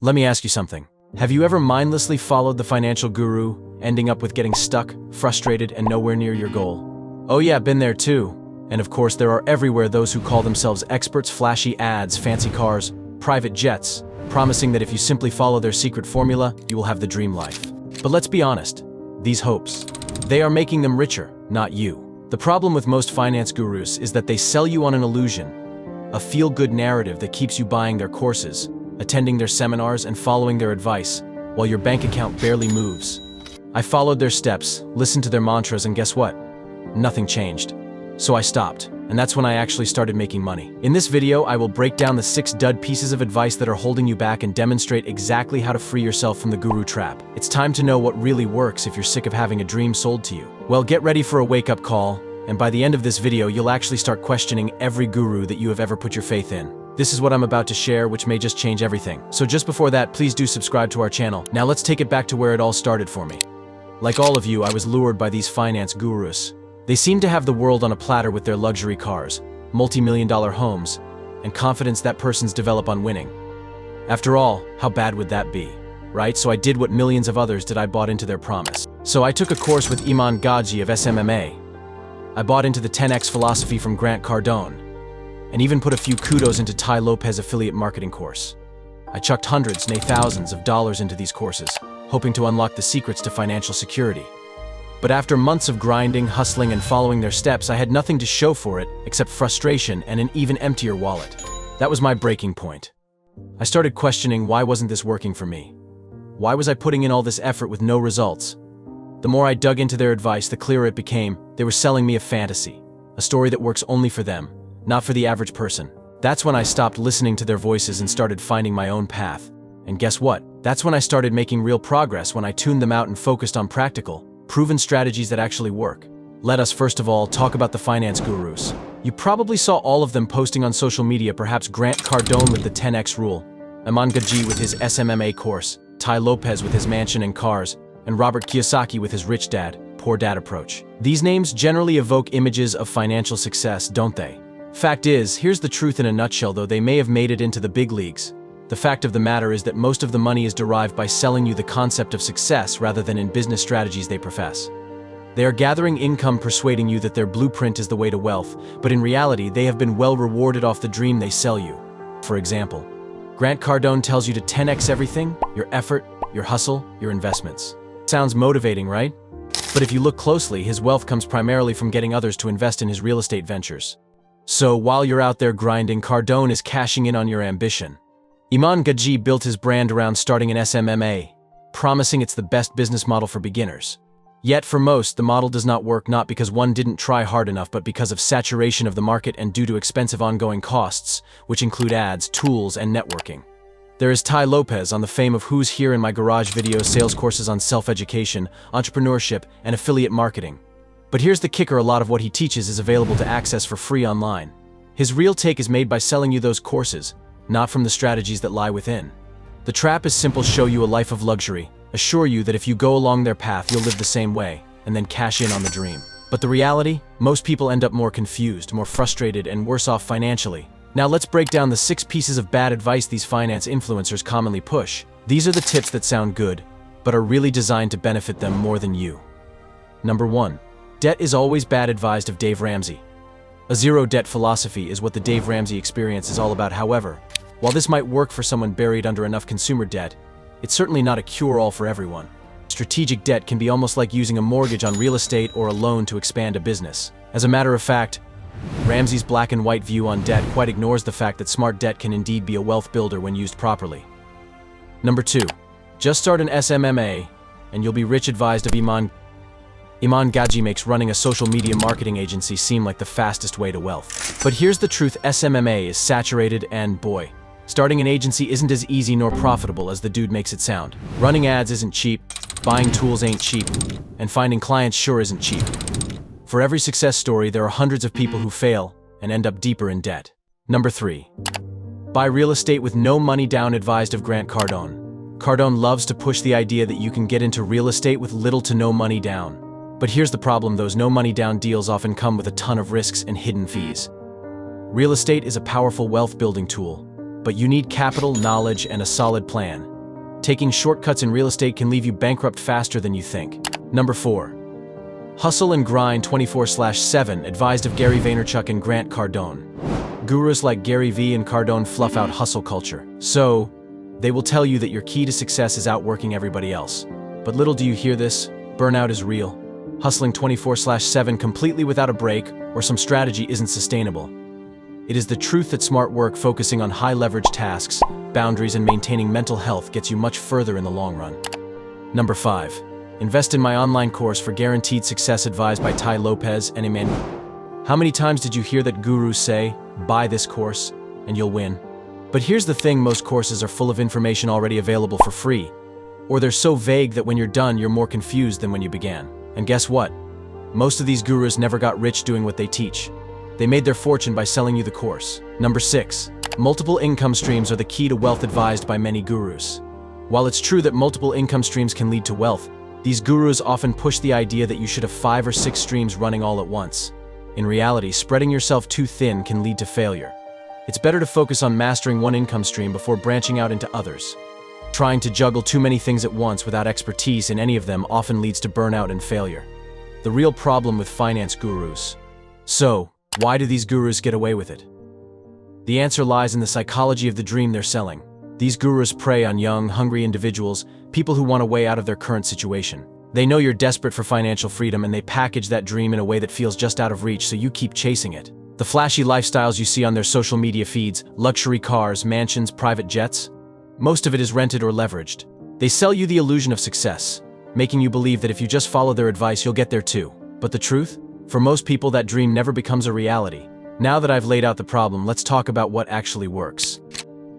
Let me ask you something. Have you ever mindlessly followed the financial guru, ending up with getting stuck, frustrated, and nowhere near your goal? Oh yeah, been there too. And of course, there are everywhere those who call themselves experts, flashy ads, fancy cars, private jets, promising that if you simply follow their secret formula, you will have the dream life. But let's be honest, these hopes, they are making them richer, not you. The problem with most finance gurus is that they sell you on an illusion, a feel-good narrative that keeps you buying their courses, attending their seminars, and following their advice, while your bank account barely moves. I followed their steps, listened to their mantras, and guess what? Nothing changed. So I stopped, and that's when I actually started making money. In this video, I will break down the 6 dud pieces of advice that are holding you back and demonstrate exactly how to free yourself from the guru trap. It's time to know what really works if you're sick of having a dream sold to you. Well, get ready for a wake-up call, and by the end of this video, you'll actually start questioning every guru that you have ever put your faith in. This is what I'm about to share, which may just change everything. So just before that, please do subscribe to our channel. Now let's take it back to where it all started for me. Like all of you, I was lured by these finance gurus. They seem to have the world on a platter with their luxury cars, multi-million-dollar homes, and confidence that persons develop on winning. After all, how bad would that be, right? So I did what millions of others did. I bought into their promise. So I took a course with Iman Gadzhi of SMMA. I bought into the 10x philosophy from Grant Cardone, and even put a few kudos into Tai Lopez affiliate marketing course. I chucked hundreds, nay thousands of dollars into these courses, hoping to unlock the secrets to financial security. But after months of grinding, hustling, and following their steps, I had nothing to show for it except frustration and an even emptier wallet. That was my breaking point. I started questioning, why wasn't this working for me? Why was I putting in all this effort with no results? The more I dug into their advice, the clearer it became they were selling me a fantasy, a story that works only for them, not for the average person. That's when I stopped listening to their voices and started finding my own path. And guess what? That's when I started making real progress, when I tuned them out and focused on practical, proven strategies that actually work. Let us first of all talk about the finance gurus. You probably saw all of them posting on social media, perhaps Grant Cardone with the 10x rule, Iman Gadzhi with his SMMA course, Tai Lopez with his mansion and cars, and Robert Kiyosaki with his rich dad, poor dad approach. These names generally evoke images of financial success, don't they? Fact is, here's the truth in a nutshell. Though they may have made it into the big leagues, the fact of the matter is that most of the money is derived by selling you the concept of success rather than in business strategies they profess. They are gathering income, persuading you that their blueprint is the way to wealth, but in reality, they have been well rewarded off the dream they sell you. For example, Grant Cardone tells you to 10x everything: your effort, your hustle, your investments. Sounds motivating, right? But if you look closely, his wealth comes primarily from getting others to invest in his real estate ventures. So while you're out there grinding, Cardone is cashing in on your ambition. Iman Gadzhi built his brand around starting an SMMA, promising it's the best business model for beginners. Yet for most, the model does not work, not because one didn't try hard enough, but because of saturation of the market and due to expensive ongoing costs, which include ads, tools, and networking. There is Tai Lopez, on the fame of Who's Here in My Garage videos, sales courses on self-education, entrepreneurship, and affiliate marketing. But here's the kicker: a lot of what he teaches is available to access for free online. His real take is made by selling you those courses, not from the strategies that lie within. The trap is simple: show you a life of luxury, assure you that if you go along their path, you'll live the same way, and then cash in on the dream. But the reality? Most people end up more confused, more frustrated, and worse off financially. Now let's break down the 6 pieces of bad advice these finance influencers commonly push. These are the tips that sound good, but are really designed to benefit them more than you. Number 1. Debt is always bad, advised of Dave Ramsey. A zero-debt philosophy is what the Dave Ramsey experience is all about. However, while this might work for someone buried under enough consumer debt, it's certainly not a cure-all for everyone. Strategic debt can be almost like using a mortgage on real estate or a loan to expand a business. As a matter of fact, Ramsey's black and white view on debt quite ignores the fact that smart debt can indeed be a wealth builder when used properly. Number 2. Just start an SMMA, and you'll be rich, advised of Iman Gadzhi. Makes running a social media marketing agency seem like the fastest way to wealth. But here's the truth: SMMA is saturated, and boy, starting an agency isn't as easy nor profitable as the dude makes it sound. Running ads isn't cheap, buying tools ain't cheap, and finding clients sure isn't cheap. For every success story, there are hundreds of people who fail and end up deeper in debt. Number 3. Buy real estate with no money down, advised of Grant Cardone. Cardone loves to push the idea that you can get into real estate with little to no money down. But here's the problem: those no money down deals often come with a ton of risks and hidden fees. Real estate is a powerful wealth building tool, but you need capital, knowledge, and a solid plan. Taking shortcuts in real estate can leave you bankrupt faster than you think. Number 4. Hustle and grind 24/7, advised of Gary Vaynerchuk and Grant Cardone. Gurus like Gary V and Cardone fluff out hustle culture. So, they will tell you that your key to success is outworking everybody else. But little do you hear this, burnout is real. Hustling 24/7 completely without a break or some strategy isn't sustainable. It is the truth that smart work focusing on high-leverage tasks, boundaries, and maintaining mental health gets you much further in the long run. Number 5. Invest in my online course for guaranteed success, advised by Tai Lopez and Iman. How many times did you hear that gurus say, buy this course and you'll win? But here's the thing, most courses are full of information already available for free. Or they're so vague that when you're done, you're more confused than when you began. And guess what? Most of these gurus never got rich doing what they teach. They made their fortune by selling you the course. Number 6. Multiple income streams are the key to wealth, advised by many gurus. While it's true that multiple income streams can lead to wealth, these gurus often push the idea that you should have 5 or 6 streams running all at once. In reality, spreading yourself too thin can lead to failure. It's better to focus on mastering one income stream before branching out into others. Trying to juggle too many things at once without expertise in any of them often leads to burnout and failure. The real problem with finance gurus. So, why do these gurus get away with it? The answer lies in the psychology of the dream they're selling. These gurus prey on young, hungry individuals, people who want a way out of their current situation. They know you're desperate for financial freedom, and they package that dream in a way that feels just out of reach, so you keep chasing it. The flashy lifestyles you see on their social media feeds, luxury cars, mansions, private jets, most of it is rented or leveraged. They sell you the illusion of success, making you believe that if you just follow their advice, you'll get there too. But the truth? For most people, that dream never becomes a reality. Now that I've laid out the problem, let's talk about what actually works.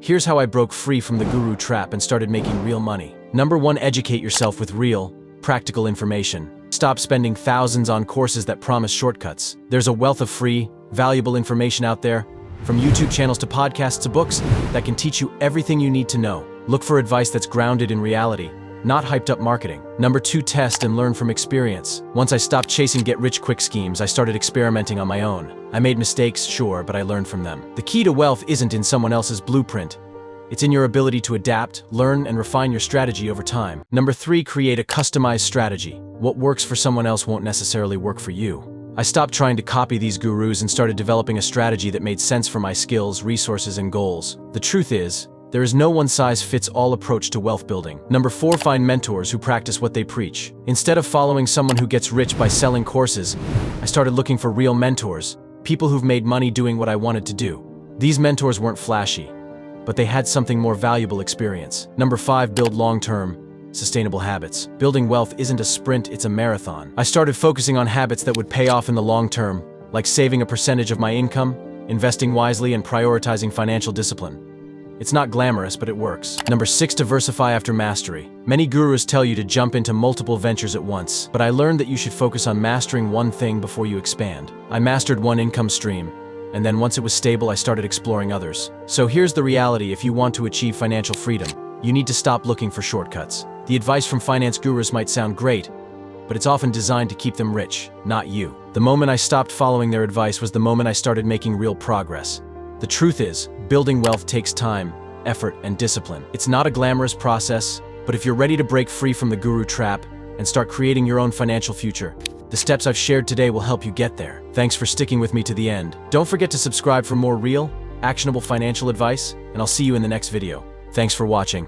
Here's how I broke free from the guru trap and started making real money. Number 1. Educate yourself with real, practical information. Stop spending thousands on courses that promise shortcuts. There's a wealth of free, valuable information out there, from YouTube channels to podcasts to books, that can teach you everything you need to know. Look for advice that's grounded in reality, not hyped up marketing. Number 2. Test and learn from experience. Once I stopped chasing get-rich-quick schemes, I started experimenting on my own. I made mistakes, sure, but I learned from them. The key to wealth isn't in someone else's blueprint. It's in your ability to adapt, learn, and refine your strategy over time. Number 3. Create a customized strategy. What works for someone else won't necessarily work for you. I stopped trying to copy these gurus and started developing a strategy that made sense for my skills, resources, and goals. The truth is, there is no one-size-fits-all approach to wealth building. Number 4. Find mentors who practice what they preach. Instead of following someone who gets rich by selling courses, I started looking for real mentors, people who've made money doing what I wanted to do. These mentors weren't flashy, but they had something more valuable: experience. Number 5. Build long-term, sustainable habits. Building wealth isn't a sprint, it's a marathon. I started focusing on habits that would pay off in the long term, like saving a percentage of my income, investing wisely, and prioritizing financial discipline. It's not glamorous, but it works. Number 6. Diversify after mastery. Many gurus tell you to jump into multiple ventures at once, but I learned that you should focus on mastering one thing before you expand. I mastered one income stream, and then once it was stable, I started exploring others. So here's the reality: if you want to achieve financial freedom, you need to stop looking for shortcuts. The advice from finance gurus might sound great, but it's often designed to keep them rich, not you. The moment I stopped following their advice was the moment I started making real progress. The truth is, building wealth takes time, effort, and discipline. It's not a glamorous process, but if you're ready to break free from the guru trap and start creating your own financial future, the steps I've shared today will help you get there. Thanks for sticking with me to the end. Don't forget to subscribe for more real, actionable financial advice, and I'll see you in the next video. Thanks for watching.